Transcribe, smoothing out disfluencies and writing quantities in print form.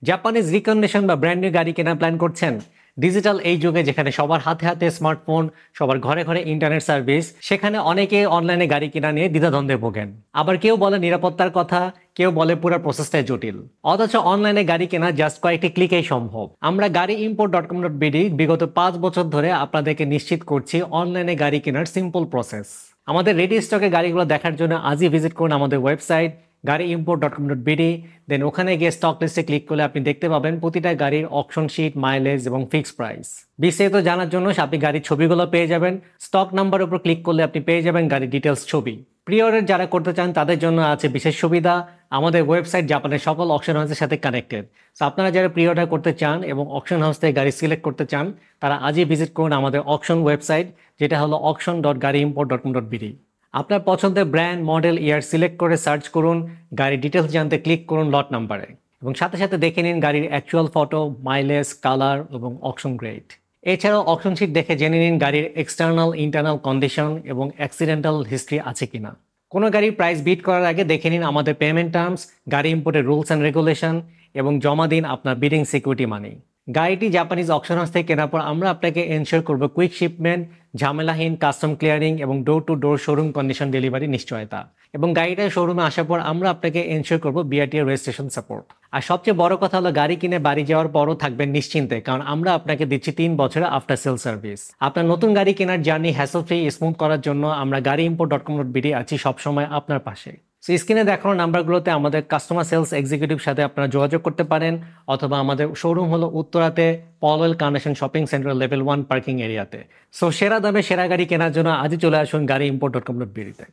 Japanese recondition বা brand new গাড়ি কেনার প্ল্যান করছেন? ডিজিটাল এই যুগে যেখানে সবার হাতে হাতে স্মার্টফোন, সবার ঘরে ঘরে ইন্টারনেট সার্ভিস, সেখানে অনেকে অনলাইনে গাড়ি কেনা নিয়ে দ্বিধাদ্বন্দ্বে ভোগেন। আবার কেউ বলে নিরাপত্তার কথা, কেউ বলে পুরো প্রসেসটাই জটিল। অথচ অনলাইনে গাড়ি কেনা জাস্ট কয়েকটি ক্লিকেই সম্ভব। আমরা গাড়ি import.com.bd বিগত 5 বছর ধরে আপনাদেরকে নিশ্চিত করছি অনলাইনে গাড়ি কেনার সিম্পল প্রসেস। আমাদের রেডি স্টকে গাড়িগুলো দেখার জন্য আজই ভিজিট করুন আমাদের ওয়েবসাইট গাড়ি import.com.bd। দেন ওখানে গিয়ে স্টক লিস্টে ক্লিক করলে আপনি দেখতে পাবেন প্রতিটা গাড়ির অকশন শিট, মাইলেজ এবং ফিক্স প্রাইস। বিস্তারিত জানার জন্য আপনি গাড়ির ছবিগুলো পেয়ে যাবেন। স্টক নাম্বারের উপর ক্লিক করলে আপনি পেয়ে যাবেন গাড়ির ডিটেলস ছবি। প্রি অর্ডার যারা করতে চান তাদের জন্য আছে বিশেষ সুবিধা। আমাদের ওয়েবসাইট জাপানের সকল অকশন হাউসের সাথে কানেক্টেড। সো আপনারা যারা প্রি অর্ডার করতে চান এবং অকশন হাউস থেকে গাড়ি সিলেক্ট করতে চান, তারা আজই ভিজিট করুন আমাদের অকশন ওয়েবসাইট, যেটা হলো auction.gariimport.com.bd। আপনার পছন্দের ব্র্যান্ড, মডেল, ইয়ার সিলেক্ট করে সার্চ করুন, গাড়ির ডিটেলস জানতে ক্লিক করুন লট নাম্বারে, এবং সাথে সাথে দেখে নিন গাড়ির অ্যাকচুয়াল ফটো, মাইলেজ, কালার এবং অকশন গ্রেড। এছাড়াও অকশন শিট দেখে জেনে নিন গাড়ির এক্সটার্নাল, ইন্টারনাল কন্ডিশন এবং অ্যাক্সিডেন্টাল হিস্ট্রি আছে কিনা। কোনো গাড়ির প্রাইস বিট করার আগে দেখে নিন আমাদের পেমেন্ট টার্মস, গাড়ি ইম্পোর্টের রুলস অ্যান্ড রেগুলেশন, এবং জমা দিন আপনার বিডিং সিকিউরিটি মানি। গাড়িটি জাপানিজ অকশন হাউস থেকে কেনার পর আমরা আপনাকে এনশিওর করব কুইক শিপমেন্ট, ঝামেলাহীন কাস্টম ক্লিয়ারিং এবং door to door showroom condition delivery নিশ্চয়তা। এবং গাড়িটা শোরুমে আসার পর আমরা আপনাকে এনশিওর করব বিআরটিএ রেজিস্ট্রেশন সাপোর্ট। আর সবচেয়ে বড় কথা হলো গাড়ি কিনে বাড়ি যাওয়ার পরও থাকবেন নিশ্চিন্তে, কারণ আমরা আপনাকে দিচ্ছি 3 বছরের আফটার সেল সার্ভিস। আপনার নতুন গাড়ি কেনার জার্নি হ্যাসল ফ্রি স্মুথ করার জন্য আমরা গাড়ি import.com.bd আছি সবসময় আপনার পাশে। সো স্ক্রিনে দেখানো নাম্বারগুলোতে আমাদের কাস্টমার সেলস এক্সিকিউটিভ সাথে আপনারা যোগাযোগ করতে পারেন, অথবা আমাদের শোরুম হলো উত্তরাতে Polwel carnation shopping centre level 1 parking এরিয়াতে। সো সেরা দামে সেরা গাড়ি কেনার জন্য আজই চলে আসুন গাড়ি import.com.bd তে।